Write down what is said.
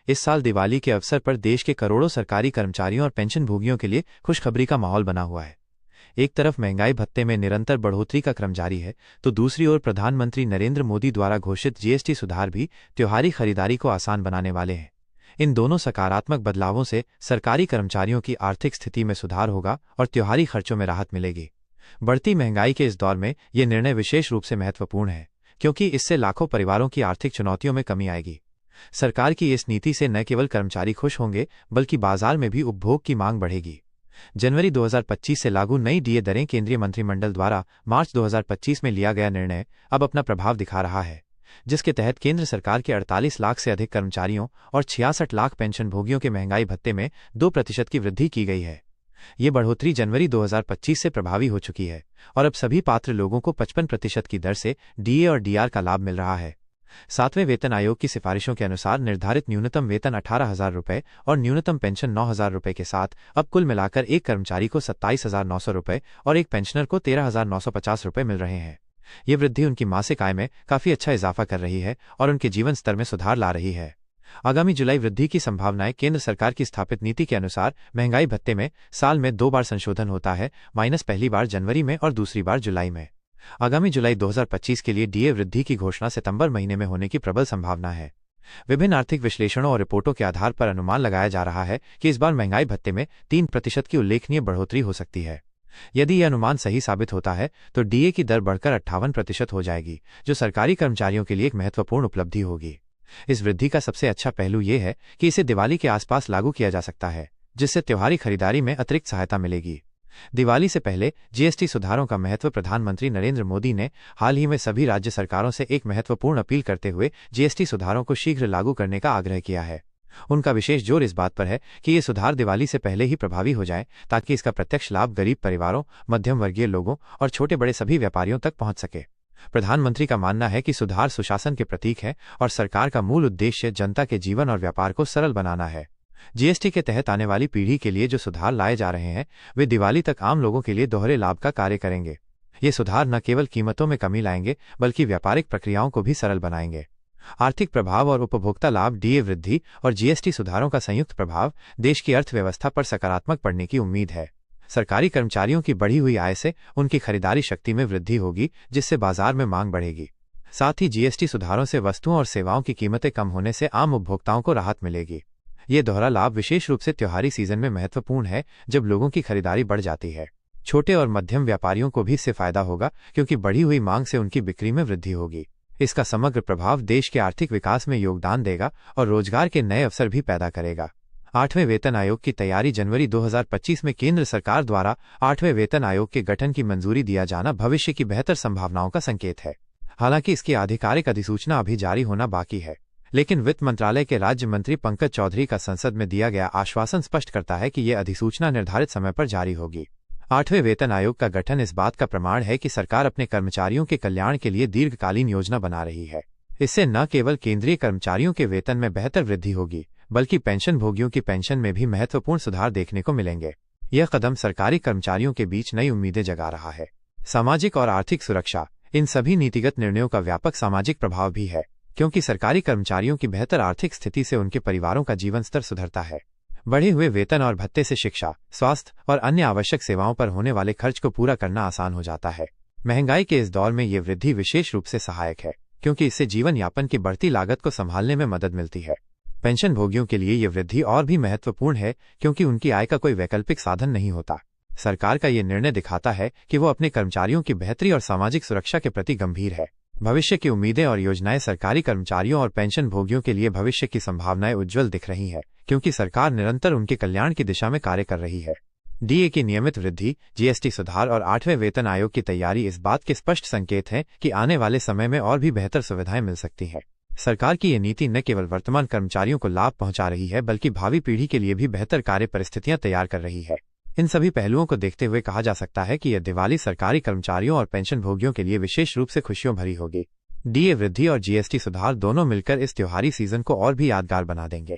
इस साल दिवाली के अवसर पर देश के करोड़ों सरकारी कर्मचारियों और पेंशनभोगियों के लिए खुशखबरी का माहौल बना हुआ है। एक तरफ महंगाई भत्ते में निरंतर बढ़ोतरी का क्रम जारी है, तो दूसरी ओर प्रधानमंत्री नरेंद्र मोदी द्वारा घोषित जीएसटी सुधार भी त्योहारी खरीदारी को आसान बनाने वाले हैं। इन दोनों सकारात्मक बदलावों से सरकारी कर्मचारियों की आर्थिक स्थिति में सुधार होगा और त्योहारी खर्चों में राहत मिलेगी। बढ़ती महंगाई के इस दौर में ये निर्णय विशेष रूप से महत्वपूर्ण है, क्योंकि इससे लाखों परिवारों की आर्थिक चुनौतियों में कमी आएगी। सरकार की इस नीति से न केवल कर्मचारी खुश होंगे, बल्कि बाजार में भी उपभोग की मांग बढ़ेगी। जनवरी 2025 से लागू नई डीए दरें केंद्रीय मंत्रिमंडल द्वारा मार्च 2025 में लिया गया निर्णय अब अपना प्रभाव दिखा रहा है, जिसके तहत केंद्र सरकार के 48 लाख से अधिक कर्मचारियों और 66 लाख पेंशनभोगियों के महंगाई भत्ते में 2% की वृद्धि की गई है। ये बढ़ोतरी जनवरी 2025 से प्रभावी हो चुकी है और अब सभी पात्र लोगों को 55% की दर से डीए और डीआर का लाभ मिल रहा है। 7वें वेतन आयोग की सिफारिशों के अनुसार निर्धारित न्यूनतम वेतन 18,000 रुपये और न्यूनतम पेंशन 9,000 रुपये के साथ अब कुल मिलाकर एक कर्मचारी को 27,900 रुपये और एक पेंशनर को 13,950 रुपये मिल रहे हैं। ये वृद्धि उनकी मासिक आय में काफी अच्छा इजाफा कर रही है और उनके जीवन स्तर में सुधार ला रही है। आगामी जुलाई वृद्धि की संभावनाएं केंद्र सरकार की स्थापित नीति के अनुसार महंगाई भत्ते में साल में 2 बार संशोधन होता है, पहली बार जनवरी में और दूसरी बार जुलाई में। आगामी जुलाई 2025 के लिए डीए वृद्धि की घोषणा सितंबर महीने में होने की प्रबल संभावना है। विभिन्न आर्थिक विश्लेषणों और रिपोर्टों के आधार पर अनुमान लगाया जा रहा है कि इस बार महंगाई भत्ते में 3% की उल्लेखनीय बढ़ोतरी हो सकती है। यदि यह अनुमान सही साबित होता है तो डीए की दर बढ़कर 58% हो जाएगी, जो सरकारी कर्मचारियों के लिए एक महत्वपूर्ण उपलब्धि होगी। इस वृद्धि का सबसे अच्छा पहलू यह है कि इसे दिवाली के आसपास लागू किया जा सकता है, जिससे त्योहारी खरीदारी में अतिरिक्त सहायता मिलेगी। दिवाली से पहले जीएसटी सुधारों का महत्व प्रधानमंत्री नरेंद्र मोदी ने हाल ही में सभी राज्य सरकारों से एक महत्वपूर्ण अपील करते हुए जीएसटी सुधारों को शीघ्र लागू करने का आग्रह किया है। उनका विशेष जोर इस बात पर है कि ये सुधार दिवाली से पहले ही प्रभावी हो जाए, ताकि इसका प्रत्यक्ष लाभ गरीब परिवारों, मध्यम वर्गीय लोगों और छोटे बड़े सभी व्यापारियों तक पहुंच सके। प्रधानमंत्री का मानना है कि सुधार सुशासन के प्रतीक है और सरकार का मूल उद्देश्य जनता के जीवन और व्यापार को सरल बनाना है। जीएसटी के तहत आने वाली पीढ़ी के लिए जो सुधार लाए जा रहे हैं, वे दिवाली तक आम लोगों के लिए दोहरे लाभ का कार्य करेंगे। ये सुधार न केवल कीमतों में कमी लाएंगे, बल्कि व्यापारिक प्रक्रियाओं को भी सरल बनाएंगे। आर्थिक प्रभाव और उपभोक्ता लाभ डीए वृद्धि और जीएसटी सुधारों का संयुक्त प्रभाव देश की अर्थव्यवस्था पर सकारात्मक पड़ने की उम्मीद है। सरकारी कर्मचारियों की बढ़ी हुई आय से उनकी खरीदारी शक्ति में वृद्धि होगी, जिससे बाजार में मांग बढ़ेगी। साथ ही जीएसटी सुधारों से वस्तुओं और सेवाओं की कीमतें कम होने से आम उपभोक्ताओं को राहत मिलेगी। ये दोहरा लाभ विशेष रूप से त्योहारी सीजन में महत्वपूर्ण है, जब लोगों की खरीदारी बढ़ जाती है। छोटे और मध्यम व्यापारियों को भी इससे फायदा होगा, क्योंकि बढ़ी हुई मांग से उनकी बिक्री में वृद्धि होगी। इसका समग्र प्रभाव देश के आर्थिक विकास में योगदान देगा और रोजगार के नए अवसर भी पैदा करेगा। 8वें वेतन आयोग की तैयारी जनवरी 2025 में केंद्र सरकार द्वारा 8वें वेतन आयोग के गठन की मंजूरी दिया जाना भविष्य की बेहतर संभावनाओं का संकेत है। हालांकि इसकी आधिकारिक अधिसूचना अभी जारी होना बाकी है, लेकिन वित्त मंत्रालय के राज्य मंत्री पंकज चौधरी का संसद में दिया गया आश्वासन स्पष्ट करता है कि यह अधिसूचना निर्धारित समय पर जारी होगी। 8वें वेतन आयोग का गठन इस बात का प्रमाण है कि सरकार अपने कर्मचारियों के कल्याण के लिए दीर्घकालीन योजना बना रही है। इससे न केवल केंद्रीय कर्मचारियों के वेतन में बेहतर वृद्धि होगी, बल्कि पेंशनभोगियों की पेंशन में भी महत्वपूर्ण सुधार देखने को मिलेंगे। यह कदम सरकारी कर्मचारियों के बीच नई उम्मीदें जगा रहा है। सामाजिक और आर्थिक सुरक्षा, इन सभी नीतिगत निर्णयों का व्यापक सामाजिक प्रभाव भी है, क्योंकि सरकारी कर्मचारियों की बेहतर आर्थिक स्थिति से उनके परिवारों का जीवन स्तर सुधरता है। बढ़े हुए वेतन और भत्ते से शिक्षा, स्वास्थ्य और अन्य आवश्यक सेवाओं पर होने वाले खर्च को पूरा करना आसान हो जाता है। महंगाई के इस दौर में ये वृद्धि विशेष रूप से सहायक है, क्योंकि इससे जीवन यापन की बढ़ती लागत को संभालने में मदद मिलती है। पेंशनभोगियों के लिए ये वृद्धि और भी महत्वपूर्ण है, क्योंकि उनकी आय का कोई वैकल्पिक साधन नहीं होता। सरकार का ये निर्णय दिखाता है कि वो अपने कर्मचारियों की बेहतरी और सामाजिक सुरक्षा के प्रति गंभीर है। भविष्य की उम्मीदें और योजनाएं सरकारी कर्मचारियों और पेंशनभोगियों के लिए भविष्य की संभावनाएं उज्जवल दिख रही हैं, क्योंकि सरकार निरंतर उनके कल्याण की दिशा में कार्य कर रही है। डीए की नियमित वृद्धि, जीएसटी सुधार और 8वें वेतन आयोग की तैयारी इस बात के स्पष्ट संकेत हैं कि आने वाले समय में और भी बेहतर सुविधाएं मिल सकती हैं। सरकार की ये नीति न केवल वर्तमान कर्मचारियों को लाभ पहुंचा रही है, बल्कि भावी पीढ़ी के लिए भी बेहतर कार्य परिस्थितियां तैयार कर रही है। इन सभी पहलुओं को देखते हुए कहा जा सकता है कि यह दिवाली सरकारी कर्मचारियों और पेंशनभोगियों के लिए विशेष रूप से खुशियों भरी होगी। डीए वृद्धि और जीएसटी सुधार दोनों मिलकर इस त्योहारी सीजन को और भी यादगार बना देंगे।